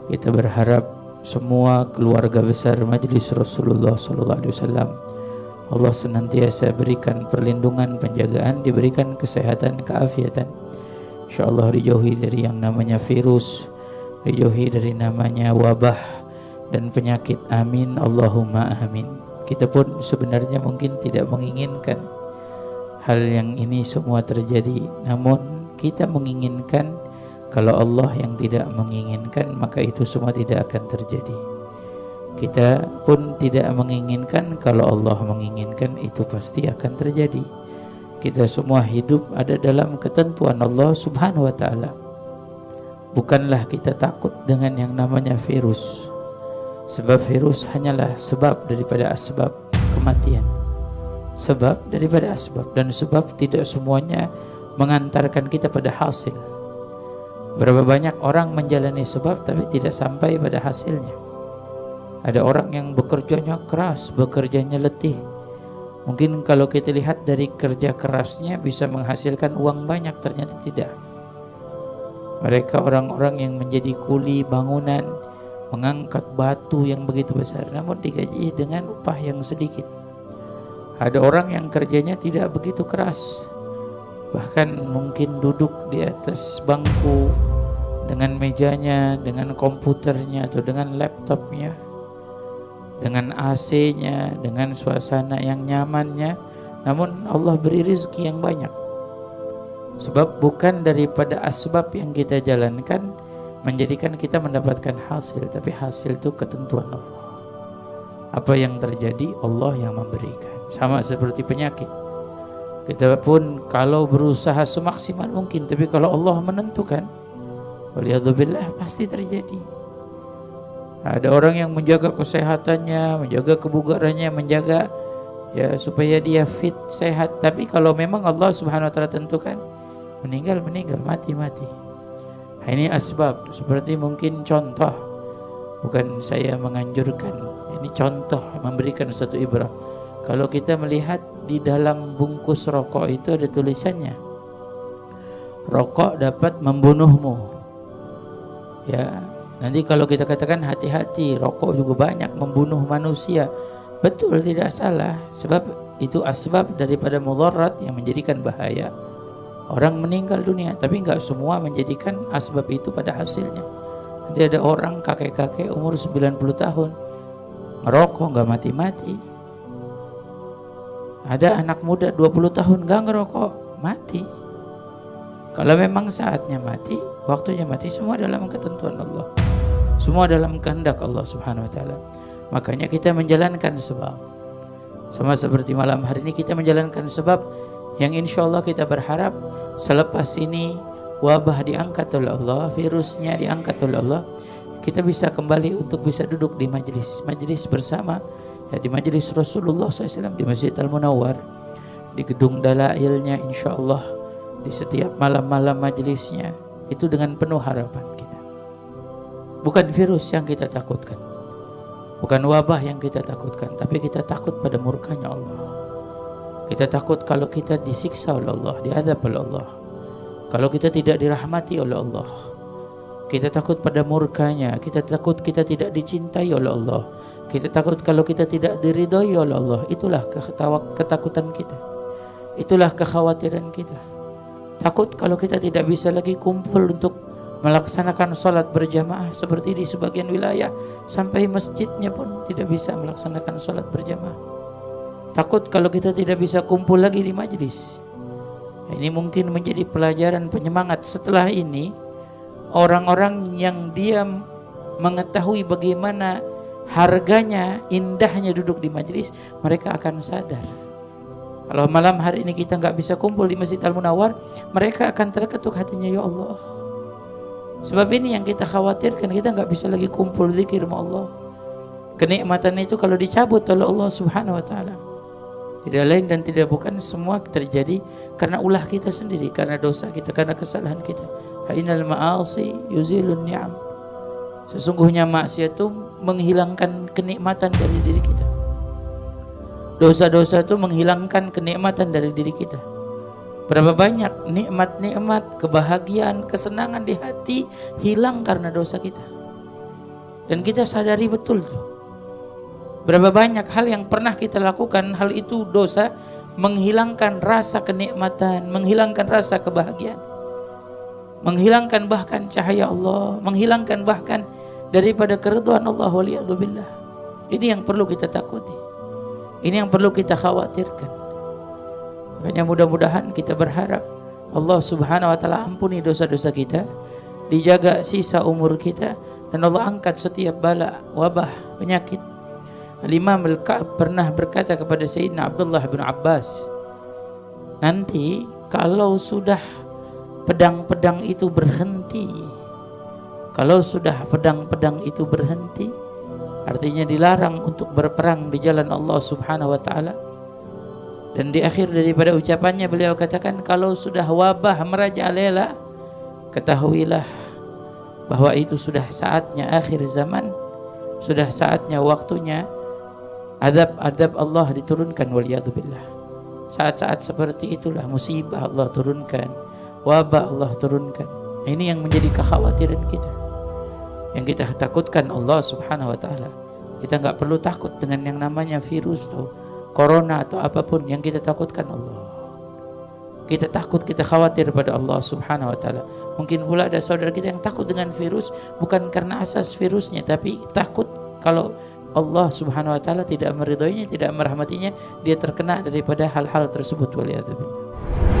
Kita berharap semua keluarga besar Majelis Rasulullah SAW Allah senantiasa berikan perlindungan, penjagaan, diberikan kesehatan, keafiatan. InsyaAllah dijauhi dari yang namanya virus, dijauhi dari namanya wabah dan penyakit. Amin, Allahumma amin. Kita pun sebenarnya mungkin tidak menginginkan hal yang ini semua terjadi, namun kita menginginkan. Kalau Allah yang tidak menginginkan, maka itu semua tidak akan terjadi. Kita pun tidak menginginkan, kalau Allah menginginkan itu pasti akan terjadi. Kita semua hidup ada dalam ketentuan Allah Subhanahu wa ta'ala. Bukanlah kita takut dengan yang namanya virus, sebab virus hanyalah sebab daripada asbab kematian. Sebab daripada asbab, dan sebab tidak semuanya mengantarkan kita pada hasil. Berapa banyak orang menjalani sebab tapi tidak sampai pada hasilnya. Ada orang yang bekerjanya keras, bekerjanya letih. Mungkin kalau kita lihat dari kerja kerasnya bisa menghasilkan uang banyak, ternyata tidak. Mereka orang-orang yang menjadi kuli bangunan, mengangkat batu yang begitu besar, namun digaji dengan upah yang sedikit. Ada orang yang kerjanya tidak begitu keras, bahkan mungkin duduk di atas bangku dengan mejanya, dengan komputernya atau dengan laptopnya, dengan AC-nya, dengan suasana yang nyamannya, namun Allah beri rezeki yang banyak. Sebab bukan daripada asbab yang kita jalankan menjadikan kita mendapatkan hasil, tapi hasil itu ketentuan Allah. Apa yang terjadi Allah yang memberikan. Sama seperti penyakit. Kita pun kalau berusaha semaksimal mungkin, tapi kalau Allah menentukan, waliyadzubillah, pasti terjadi. Ada orang yang menjaga kesehatannya, menjaga kebugarannya, menjaga ya supaya dia fit, sehat. Tapi kalau memang Allah Subhanahu wa ta'ala tentukan, meninggal, mati. Nah, ini asbab. Seperti mungkin contoh, bukan saya menganjurkan, ini contoh memberikan satu ibrah. Kalau kita melihat di dalam bungkus rokok itu ada tulisannya, rokok dapat membunuhmu. Ya, nanti kalau kita katakan hati-hati, rokok juga banyak membunuh manusia. Betul, tidak salah. Sebab itu asbab daripada mudarat yang menjadikan bahaya. Orang meninggal dunia, tapi enggak semua menjadikan asbab itu pada hasilnya. Nanti ada orang kakek-kakek umur 90 tahun ngerokok enggak mati-mati. Ada anak muda 20 tahun enggak ngerokok, mati. Kalau memang saatnya mati, waktunya mati, semua dalam ketentuan Allah. Semua dalam kehendak Allah Subhanahu wa ta'ala. Makanya kita menjalankan sebab. Sama seperti malam hari ini kita menjalankan sebab yang insya Allah kita berharap selepas ini wabah diangkat oleh Allah, virusnya diangkat oleh Allah, kita bisa kembali untuk bisa duduk di majelis bersama, ya, di majelis Rasulullah SAW, di Masjid Al-Munawwar, di gedung dalailnya, insya Allah di setiap malam-malam majelisnya, itu dengan penuh harapan kita. Bukan virus yang kita takutkan, bukan wabah yang kita takutkan, tapi kita takut pada murkanya Allah. Kita takut kalau kita disiksa oleh Allah, diadab oleh Allah, kalau kita tidak dirahmati oleh Allah. Kita takut pada murkanya, kita takut kita tidak dicintai oleh Allah, kita takut kalau kita tidak diridhoi oleh Allah. Itulah ketakutan kita, itulah kekhawatiran kita. Takut kalau kita tidak bisa lagi kumpul untuk melaksanakan sholat berjamaah, seperti di sebagian wilayah sampai masjidnya pun tidak bisa melaksanakan sholat berjamaah. Takut kalau kita tidak bisa kumpul lagi di majlis. Ini mungkin menjadi pelajaran penyemangat. Setelah ini, orang-orang yang dia mengetahui bagaimana harganya, indahnya duduk di majlis, mereka akan sadar. Kalau malam hari ini kita nggak bisa kumpul di Masjid Al-Munawwar, mereka akan terketuk hatinya, ya Allah. Sebab ini yang kita khawatirkan, kita nggak bisa lagi kumpul zikir sama Allah. Kenikmatan itu kalau dicabut oleh Allah Subhanahu wa ta'ala, tidak lain dan tidak bukan semua terjadi karena ulah kita sendiri, karena dosa kita, karena kesalahan kita. Innal ma'asi yuzilun ni'am. Sesungguhnya maksiat itu menghilangkan kenikmatan dari diri kita. Dosa-dosa itu menghilangkan kenikmatan dari diri kita. Berapa banyak nikmat-nikmat, kebahagiaan, kesenangan di hati hilang karena dosa kita. Dan kita sadari betul tuh. Berapa banyak hal yang pernah kita lakukan, hal itu dosa, menghilangkan rasa kenikmatan, menghilangkan rasa kebahagiaan, menghilangkan bahkan cahaya Allah, menghilangkan bahkan daripada keridhaan Allah waliyadzubillah. Ini yang perlu kita takuti. Ini yang perlu kita khawatirkan. Makanya mudah-mudahan kita berharap Allah Subhanahu wa taala ampuni dosa-dosa kita, dijaga sisa umur kita, dan Allah angkat setiap bala, wabah, penyakit. Al-Imam Al-Ka'ab pernah berkata kepada Sayyidina Abdullah bin Abbas, nanti kalau sudah pedang-pedang itu berhenti, kalau sudah pedang-pedang itu berhenti, artinya dilarang untuk berperang di jalan Allah Subhanahu wa taala. Dan di akhir daripada ucapannya beliau katakan, kalau sudah wabah merajalela, ketahuilah bahwa itu sudah saatnya akhir zaman, sudah saatnya waktunya adab-adab Allah diturunkan waliyadzubillah. Saat-saat seperti itulah musibah Allah turunkan, wabah Allah turunkan. Ini yang menjadi kekhawatiran kita, yang kita takutkan Allah Subhanahu wa taala. Kita nggak perlu takut dengan yang namanya virus tuh, corona atau apapun. Yang kita takutkan Allah. Kita takut, kita khawatir pada Allah Subhanahu wa taala. Mungkin pula ada saudara kita yang takut dengan virus bukan karena asas virusnya, tapi takut kalau Allah Subhanahu wa taala tidak meridhoinya, tidak merahmatinya, dia terkena daripada hal-hal tersebut waliyadzubillah.